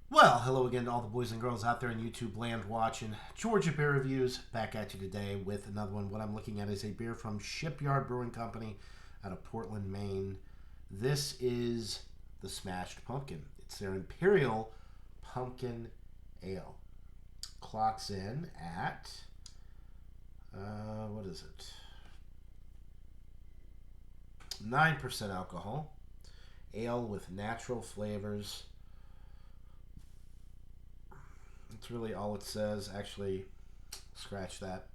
Well, hello again to all the boys and girls out there in YouTube land watching Georgia Beer Reviews. Back at you today with another one. What I'm looking at is a beer from Shipyard Brewing Company out of Portland, Maine. This is the Smashed Pumpkin. It's their Imperial Pumpkin Ale. Clocks in at, what is it? 9% alcohol. Ale with natural flavors. That's really all it says. Actually, scratch that.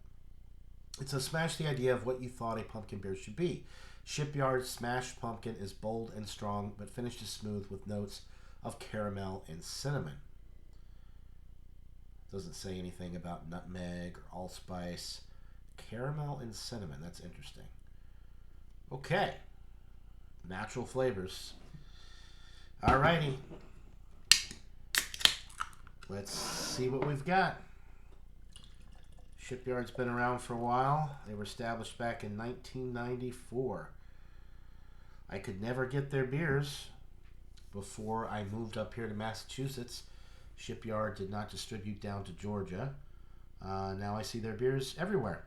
It says smash the idea of what you thought a pumpkin beer should be. Shipyard Smashed Pumpkin is bold and strong, but finished is smooth with notes of caramel and cinnamon. Doesn't say anything about nutmeg or allspice. Caramel and cinnamon. That's interesting. Okay. Natural flavors. Alrighty. Let's see what we've got. Shipyard's been around for a while. They were established back in 1994. I could never get their beers before I moved up here to Massachusetts. Shipyard did not distribute down to Georgia. Now I see their beers everywhere.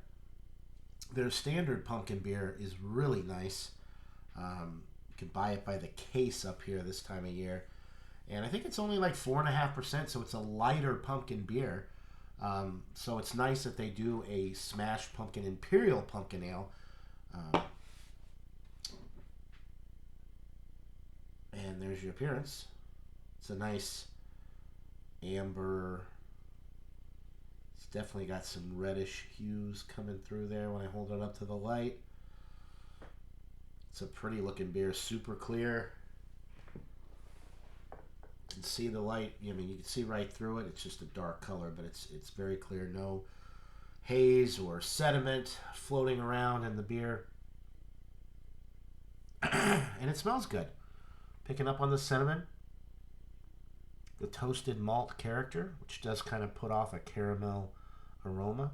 Their standard pumpkin beer is really nice. You can buy it by the case up here this time of year. And I think it's only like 4.5%, so it's a lighter pumpkin beer. So it's nice that they do a smashed pumpkin imperial pumpkin ale. And there's your appearance. It's a nice amber. It's definitely got some reddish hues coming through there when I hold it up to the light. It's a pretty looking beer, super clear. You can see the light. I mean, you can see right through it. It's just a dark color, but it's very clear. No haze or sediment floating around in the beer. And it smells good. Picking up on the cinnamon, the toasted malt character, which does kind of put off a caramel aroma.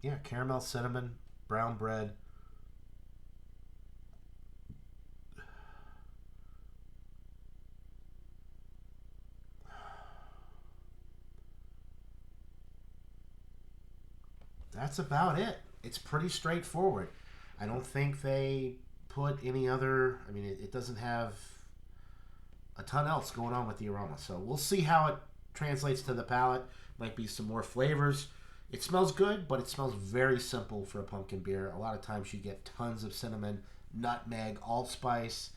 Yeah, caramel, cinnamon, brown bread. That's about it. It's pretty straightforward. I don't think they put any other. I mean, it doesn't have a ton else going on with the aroma. So we'll see how it translates to the palate. Might be some more flavors. It smells good, but it smells very simple for a pumpkin beer. A lot of times you get tons of cinnamon, nutmeg, allspice.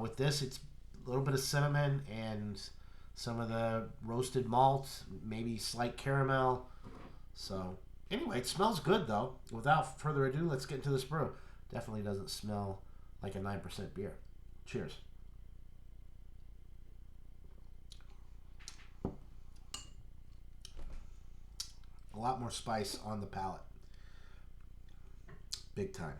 With this, it's a little bit of cinnamon and some of the roasted malt, maybe slight caramel. So anyway, it smells good though. Without further ado, let's get into this brew. Definitely doesn't smell like a 9% beer. Cheers. A lot more spice on the palate. Big time.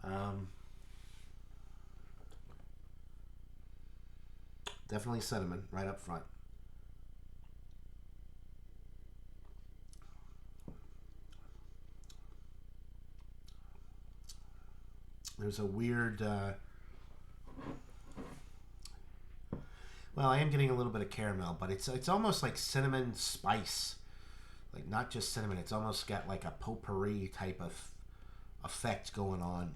Um, Definitely cinnamon right up front. There's a weird. Well, I am getting a little bit of caramel, but it's almost like cinnamon spice. Like not just cinnamon. It's almost got like a potpourri type of effect going on.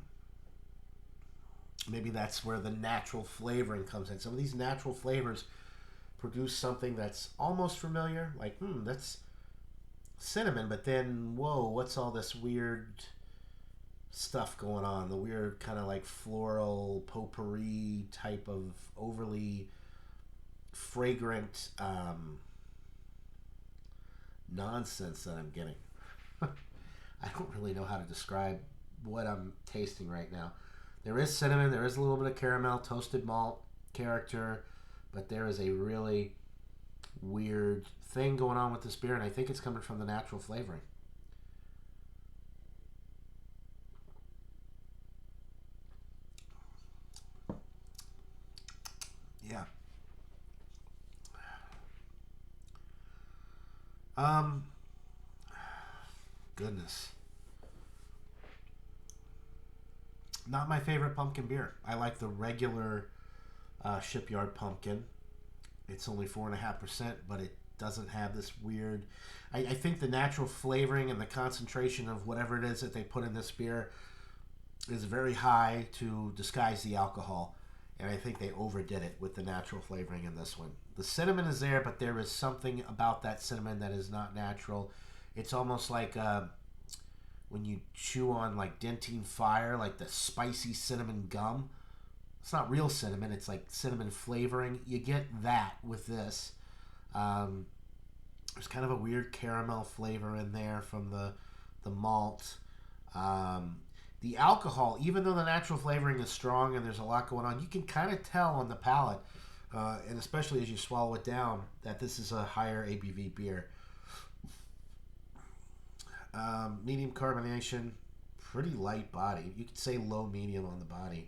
Maybe that's where the natural flavoring comes in. Some of these natural flavors produce something that's almost familiar. Like, that's cinnamon, but then, whoa, what's all this weird stuff going on? The weird kind of like floral potpourri type of overly fragrant nonsense that I'm getting. I don't really know how to describe what I'm tasting right now. There is cinnamon, there is a little bit of caramel, toasted malt character, but there is a really weird thing going on with this beer, and I think it's coming from the natural flavoring. Yeah. Um, goodness. Not my favorite pumpkin beer. I like the regular Shipyard Pumpkin. It's only 4.5%, but it doesn't have this weird... I think the natural flavoring and the concentration of whatever it is that they put in this beer is very high to disguise the alcohol. And I think they overdid it with the natural flavoring in this one. The cinnamon is there, but there is something about that cinnamon that is not natural. It's almost like when you chew on like Dentine Fire, like the spicy cinnamon gum. It's not real cinnamon. It's like cinnamon flavoring. You get that with this. There's kind of a weird caramel flavor in there from the malt. The alcohol, even though the natural flavoring is strong and there's a lot going on, you can kind of tell on the palate, and especially as you swallow it down, that this is a higher ABV beer. Medium carbonation, pretty light body. You could say low medium on the body.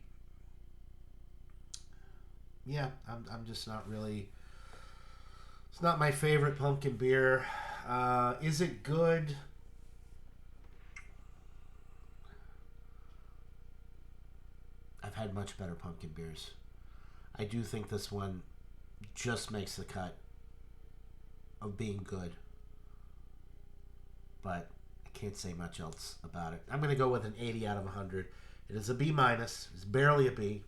Yeah, I'm just not really... It's not my favorite pumpkin beer. Is it good? I've had much better pumpkin beers. I do think this one just makes the cut of being good. But I can't say much else about it. I'm going to go with an 80 out of 100. It is a B minus. It's barely a B.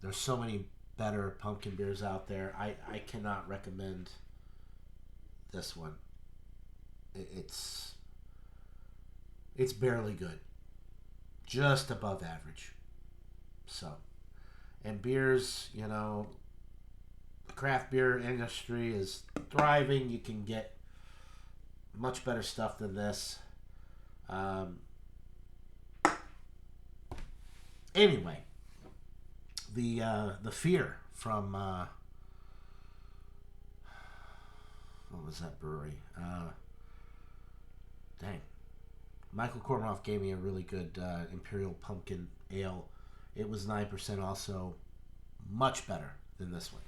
There's so many better pumpkin beers out there. I cannot recommend this one. It's barely good. Just above average. So, and beers, you know, the craft beer industry is thriving. You can get much better stuff than this. Anyway, the Fear from what was that brewery? Dang. Michael Kormoff gave me a really good Imperial Pumpkin Ale. It was 9% also. Much better than this one.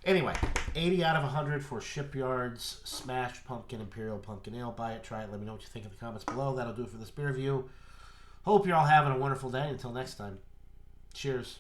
Anyway, 80 out of 100 for Shipyard's Smashed Pumpkin Imperial Pumpkin Ale. Buy it, try it. Let me know what you think in the comments below. That'll do it for this beer review. Hope you're all having a wonderful day. Until next time. Cheers.